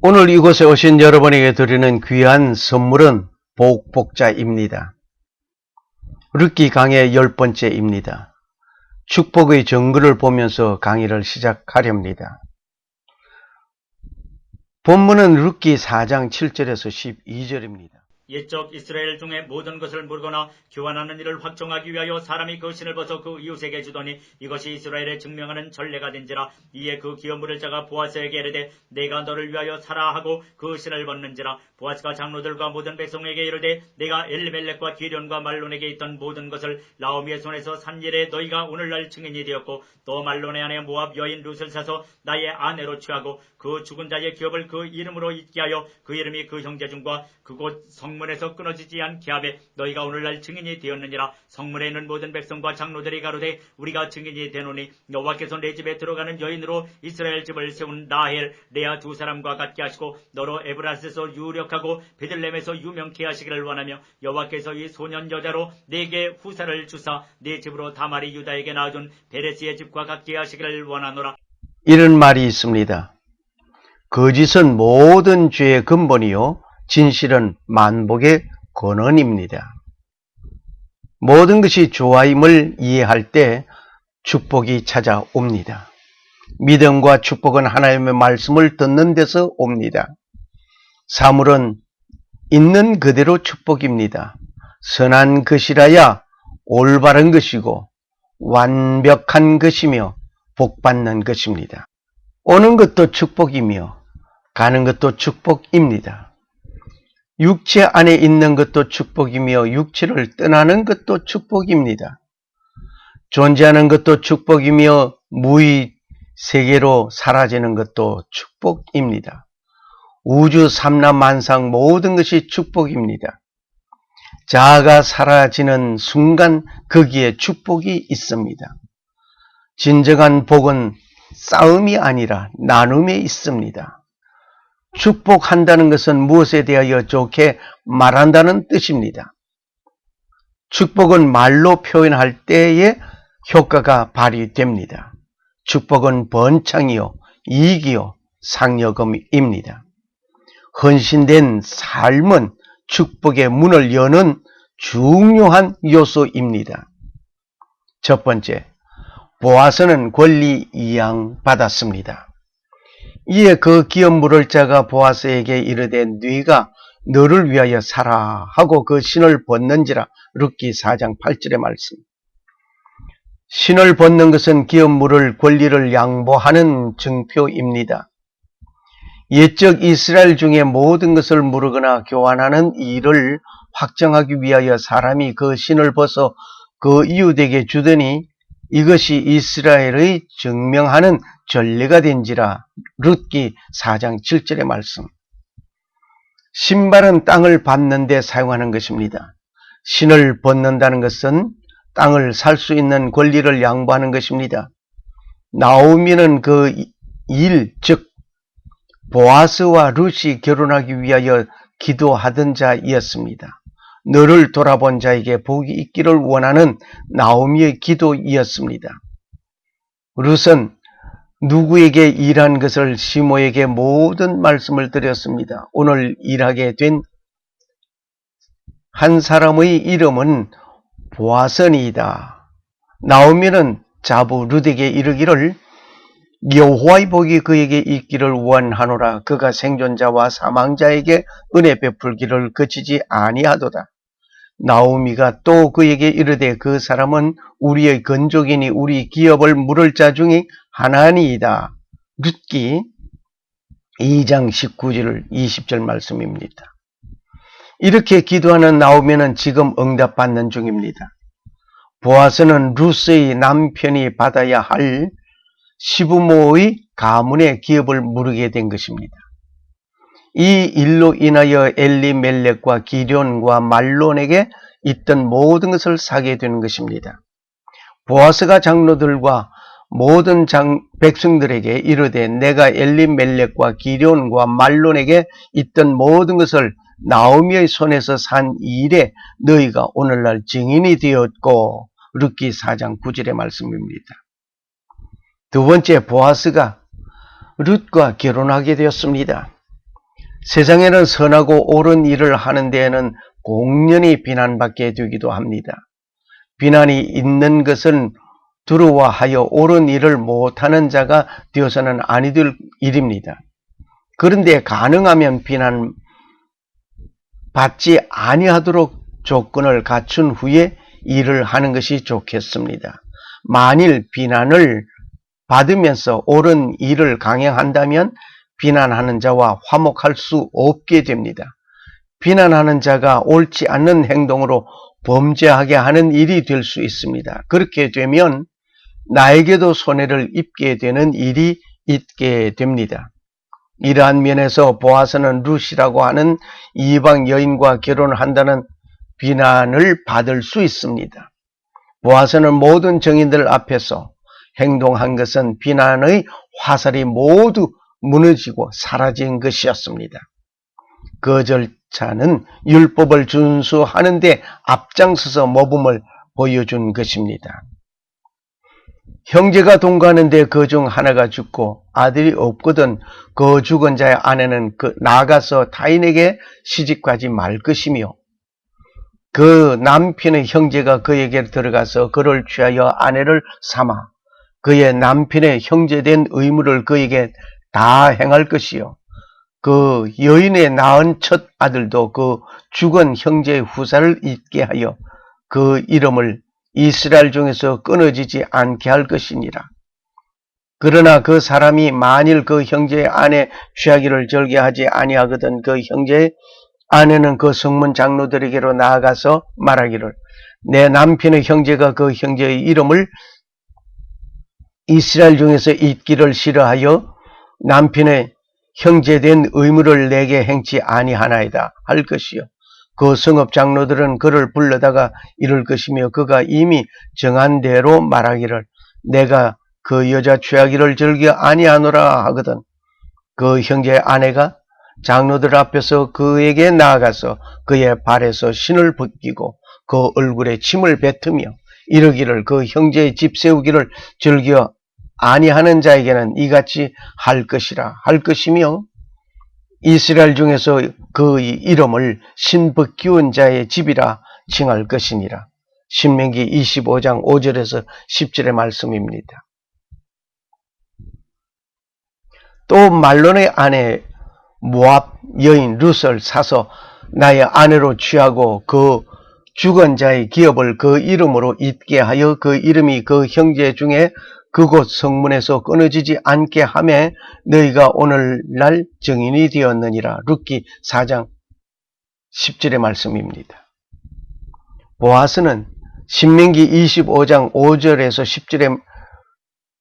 오늘 이곳에 오신 여러분에게 드리는 귀한 선물은 복복자입니다. 룻기 강의 10번째입니다. 축복의 정글을 보면서 강의를 시작하렵니다. 본문은 룻기 4장 7절에서 12절입니다. 옛적 이스라엘 중에 모든 것을 물거나 교환하는 일을 확정하기 위하여 사람이 그 신을 벗어 그 이웃에게 주더니 이것이 이스라엘에 증명하는 전례가 된지라. 이에 그 기업 물을 자가 보아스에게 이르되 내가 너를 위하여 사라 하고 그 신을 벗는지라. 보아스가 장로들과 모든 백성에게 이르되 내가 엘리멜렉과 기련과 말론에게 있던 모든 것을 나오미의 손에서 산 일에 너희가 오늘날 증인이 되었고 또 말론의 아내 모압 여인 룻을 사서 나의 아내로 취하고 그 죽은 자의 기업을 그 이름으로 잊게 하여 그 이름이 그 형제 중과 그곳 성문에서 끊어지지 않게 하되 너희가 오늘날 증인이 되었느니라. 성문에 있는 모든 백성과 장로들이 가로되 우리가 증인이 되노니 여호와께서 내 집에 들어가는 여인으로 이스라엘 집을 세운 라헬 레아 두 사람과 같게 하시고 너로 에브라스에서 유력하고 베들레헴에서 유명케 하시기를 원하며 여호와께서 이 소년 여자로 내게 후사를 주사 네 집으로 다말이 유다에게 낳아준 베레스의 집과 같게 하시기를 원하노라. 이런 말이 있습니다. 거짓은 모든 죄의 근본이요 진실은 만복의 근원입니다. 모든 것이 좋아임을 이해할 때 축복이 찾아옵니다. 믿음과 축복은 하나님의 말씀을 듣는 데서 옵니다. 사물은 있는 그대로 축복입니다. 선한 것이라야 올바른 것이고 완벽한 것이며 복받는 것입니다. 오는 것도 축복이며 가는 것도 축복입니다. 육체 안에 있는 것도 축복이며 육체를 떠나는 것도 축복입니다. 존재하는 것도 축복이며 무의 세계로 사라지는 것도 축복입니다. 우주 삼라만상 모든 것이 축복입니다. 자아가 사라지는 순간 거기에 축복이 있습니다. 진정한 복은 싸움이 아니라 나눔에 있습니다. 축복한다는 것은 무엇에 대하여 좋게 말한다는 뜻입니다. 축복은 말로 표현할 때에 효과가 발휘됩니다. 축복은 번창이요, 이익이요, 상여금입니다. 헌신된 삶은 축복의 문을 여는 중요한 요소입니다. 첫 번째, 보아스는 권리 이양받았습니다. 이에 그 기업 물을 자가 보아스에게 이르되 네가 너를 위하여 사라 하고 그 신을 벗는지라. 룻기 4장 8절의 말씀. 신을 벗는 것은 기업 물을 권리를 양보하는 증표입니다. 옛적 이스라엘 중에 모든 것을 무르거나 교환하는 일을 확정하기 위하여 사람이 그 신을 벗어 그 이웃에게 주더니 이것이 이스라엘의 증명하는 전례가 된지라. 룻기 4장 7절의 말씀. 신발은 땅을 밟는 데 사용하는 것입니다. 신을 벗는다는 것은 땅을 살 수 있는 권리를 양보하는 것입니다. 나오미는 그 일, 즉 보아스와 룻이 결혼하기 위하여 기도하던 자이었습니다. 너를 돌아본 자에게 복이 있기를 원하는 나오미의 기도이었습니다. 룻은 누구에게 일한 것을 시모에게 모든 말씀을 드렸습니다. 오늘 일하게 된 한 사람의 이름은 보아스니이다. 나오미는 자부 룻에게 이르기를 여호와의 복이 그에게 있기를 원하노라. 그가 생존자와 사망자에게 은혜 베풀기를 그치지 아니하도다. 나오미가 또 그에게 이르되 그 사람은 우리의 건족이니 우리 기업을 물을 자 중에 하나니이다. 룻기 2장 19절 20절 말씀입니다. 이렇게 기도하는 나오미는 지금 응답받는 중입니다. 보아스는 룻의 남편이 받아야 할 시부모의 가문의 기업을 물게 된 것입니다. 이 일로 인하여 엘리멜렉과 기련과 말론에게 있던 모든 것을 사게 되는 것입니다. 보아스가 장로들과 모든 백성들에게 이르되 내가 엘리멜렉과 기련과 말론에게 있던 모든 것을 나오미의 손에서 산 일에 너희가 오늘날 증인이 되었고. 룻기 4장 9절의 말씀입니다. 두 번째, 보아스가 룻과 결혼하게 되었습니다. 세상에는 선하고 옳은 일을 하는 데에는 공연히 비난받게 되기도 합니다. 비난이 있는 것은 두려워하여 옳은 일을 못하는 자가 되어서는 아니 될 일입니다. 그런데 가능하면 비난받지 아니하도록 조건을 갖춘 후에 일을 하는 것이 좋겠습니다. 만일 비난을 받으면서 옳은 일을 강행한다면 비난하는 자와 화목할 수 없게 됩니다. 비난하는 자가 옳지 않는 행동으로 범죄하게 하는 일이 될 수 있습니다. 그렇게 되면 나에게도 손해를 입게 되는 일이 있게 됩니다. 이러한 면에서 보아스는 룻이라고 하는 이방 여인과 결혼한다는 비난을 받을 수 있습니다. 보아스는 모든 정인들 앞에서 행동한 것은 비난의 화살이 모두 무너지고 사라진 것이었습니다. 그 절차는 율법을 준수하는 데 앞장서서 모범을 보여준 것입니다. 형제가 동거하는데 그 중 하나가 죽고 아들이 없거든 그 죽은 자의 아내는 나가서 타인에게 시집가지 말 것이며 그 남편의 형제가 그에게 들어가서 그를 취하여 아내를 삼아 그의 남편의 형제된 의무를 그에게 다 행할 것이요 그 여인의 낳은 첫 아들도 그 죽은 형제의 후사를 잊게 하여 그 이름을 이스라엘 중에서 끊어지지 않게 할 것이니라. 그러나 그 사람이 만일 그 형제의 아내 취하기를 절개하지 아니하거든 그 형제의 아내는 그 성문 장로들에게로 나아가서 말하기를 내 남편의 형제가 그 형제의 이름을 이스라엘 중에서 잊기를 싫어하여 남편의 형제된 의무를 내게 행치 아니하나이다 할 것이요 그 성읍 장로들은 그를 불러다가 이를 것이며 그가 이미 정한 대로 말하기를 내가 그 여자 취하기를 즐겨 아니하노라 하거든 그 형제의 아내가 장로들 앞에서 그에게 나아가서 그의 발에서 신을 벗기고 그 얼굴에 침을 뱉으며 이르기를 그 형제의 집 세우기를 즐겨 아니하는 자에게는 이같이 할 것이라 할 것이며 이스라엘 중에서 그 이름을 신 벗기운 자의 집이라 칭할 것이니라. 신명기 25장 5절에서 10절의 말씀입니다. 또 말론의 아내 모압 여인 룻을 사서 나의 아내로 취하고 그 죽은 자의 기업을 그 이름으로 잊게 하여 그 이름이 그 형제 중에 그곳 성문에서 끊어지지 않게 하매 너희가 오늘날 증인이 되었느니라. 룻기 4장 10절의 말씀입니다. 보아스는 신명기 25장 5절에서 10절의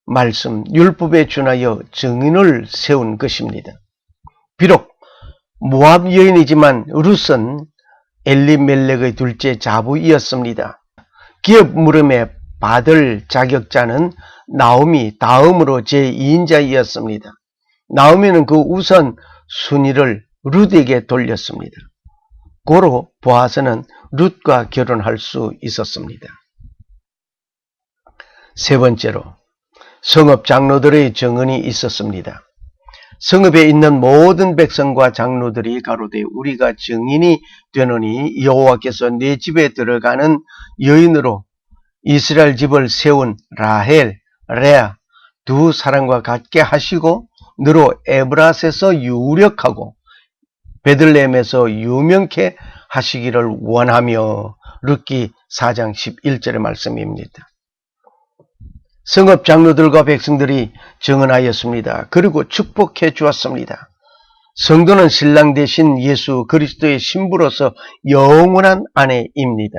말씀 율법에 준하여 증인을 세운 것입니다. 비록 모압 여인이지만 룻은 엘리멜렉의 둘째 자부이었습니다. 기업 물음에 받을 자격자는 나오미 다음으로 제2인자이었습니다. 나오미는 그 우선 순위를 룻에게 돌렸습니다. 고로 보아스는 룻과 결혼할 수 있었습니다. 세 번째로 성읍 장로들의 증언이 있었습니다. 성읍에 있는 모든 백성과 장로들이 가로되 우리가 증인이 되노니 여호와께서 내 집에 들어가는 여인으로 이스라엘 집을 세운 라헬, 레아 두 사람과 같게 하시고 너로 에브라스에서 유력하고 베들레헴에서 유명케 하시기를 원하며 룻기 4장 11절의 말씀입니다. 성읍 장로들과 백성들이 증언하였습니다. 그리고 축복해 주었습니다. 성도는 신랑 되신 예수 그리스도의 신부로서 영원한 아내입니다.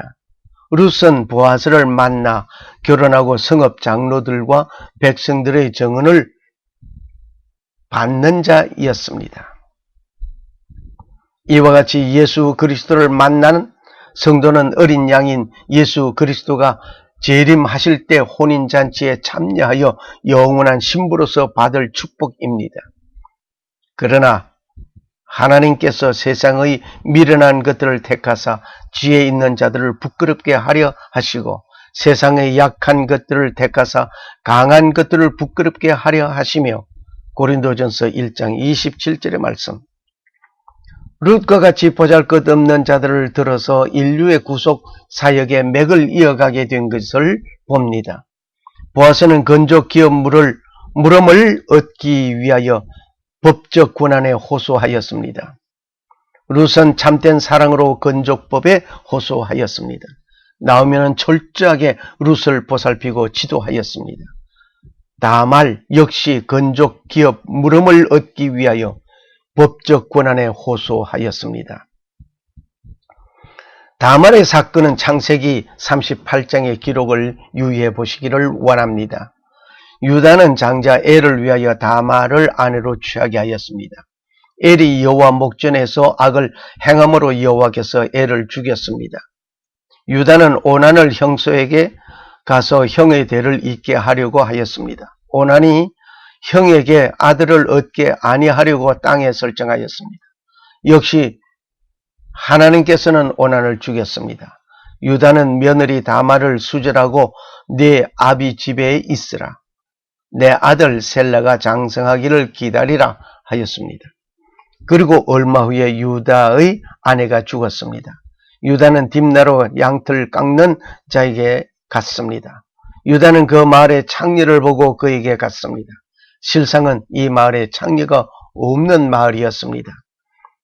룻은 보아스를 만나 결혼하고 성읍 장로들과 백성들의 증언을 받는 자였습니다. 이와 같이 예수 그리스도를 만나는 성도는 어린 양인 예수 그리스도가 재림하실 때 혼인잔치에 참여하여 영원한 신부로서 받을 축복입니다. 그러나 하나님께서 세상의 미련한 것들을 택하사 지혜 있는 자들을 부끄럽게 하려 하시고 세상의 약한 것들을 택하사 강한 것들을 부끄럽게 하려 하시며 고린도전서 1장 27절의 말씀 룻과 같이 보잘것없는 자들을 들어서 인류의 구속 사역의 맥을 이어가게 된 것을 봅니다. 보아스는 건족 기업 물음을 얻기 위하여 법적 권한에 호소하였습니다. 룻은 참된 사랑으로 건족법에 호소하였습니다. 나오미는 철저하게 룻을 보살피고 지도하였습니다. 다말 역시 건족 기업 물음을 얻기 위하여 법적 권한에 호소하였습니다. 다말의 사건은 창세기 38장의 기록을 유의해 보시기를 원합니다. 유다는 장자 엘을 위하여 다말을 아내로 취하게 하였습니다. 엘이 여호와 목전에서 악을 행함으로 여호와께서 엘을 죽였습니다. 유다는 오난을 형소에게 가서 형의 대를 잇게 하려고 하였습니다. 오난이 형에게 아들을 얻게 아니하려고 땅에 설정하였습니다. 역시 하나님께서는 오난을 죽였습니다. 유다는 며느리 다말을 수절하고 네 아비 집에 있으라. 내 아들 셀라가 장성하기를 기다리라 하였습니다. 그리고 얼마 후에 유다의 아내가 죽었습니다. 유다는 딥나로 양털 깎는 자에게 갔습니다. 유다는 그 마을의 창녀를 보고 그에게 갔습니다. 실상은 이 마을에 창녀가 없는 마을이었습니다.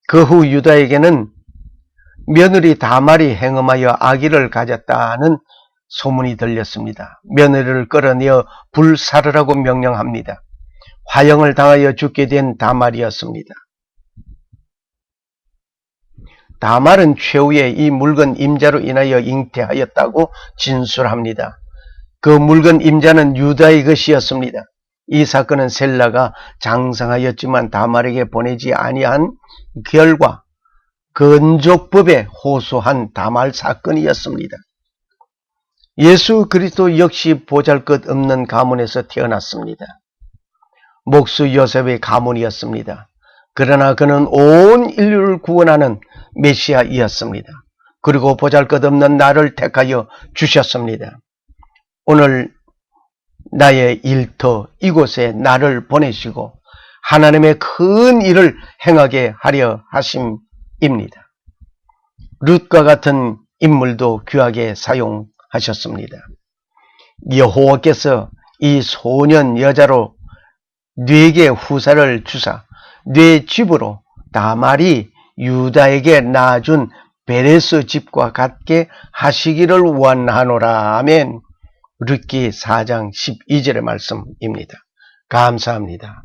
그 후 유다에게는 며느리 다말이 행음하여 아기를 가졌다는 소문이 들렸습니다. 며느리를 끌어내어 불사르라고 명령합니다. 화형을 당하여 죽게 된 다말이었습니다. 다말은 최후에 이 물건 임자로 인하여 잉태하였다고 진술합니다. 그 물건 임자는 유다의 것이었습니다. 이 사건은 셀라가 장성하였지만 다말에게 보내지 아니한 결과 건족법에 호소한 다말 사건이었습니다. 예수 그리스도 역시 보잘것없는 가문에서 태어났습니다. 목수 요셉의 가문이었습니다. 그러나 그는 온 인류를 구원하는 메시아이었습니다. 그리고 보잘것없는 나를 택하여 주셨습니다. 오늘 나의 일터 이곳에 나를 보내시고 하나님의 큰 일을 행하게 하려 하심입니다. 룻과 같은 인물도 귀하게 사용하셨습니다. 여호와께서 이 소년 여자로 뇌게 후사를 주사 뇌 집으로 다말이 유다에게 낳아준 베레스 집과 같게 하시기를 원하노라. 아멘. 룻기 4장 12절의 말씀입니다. 감사합니다.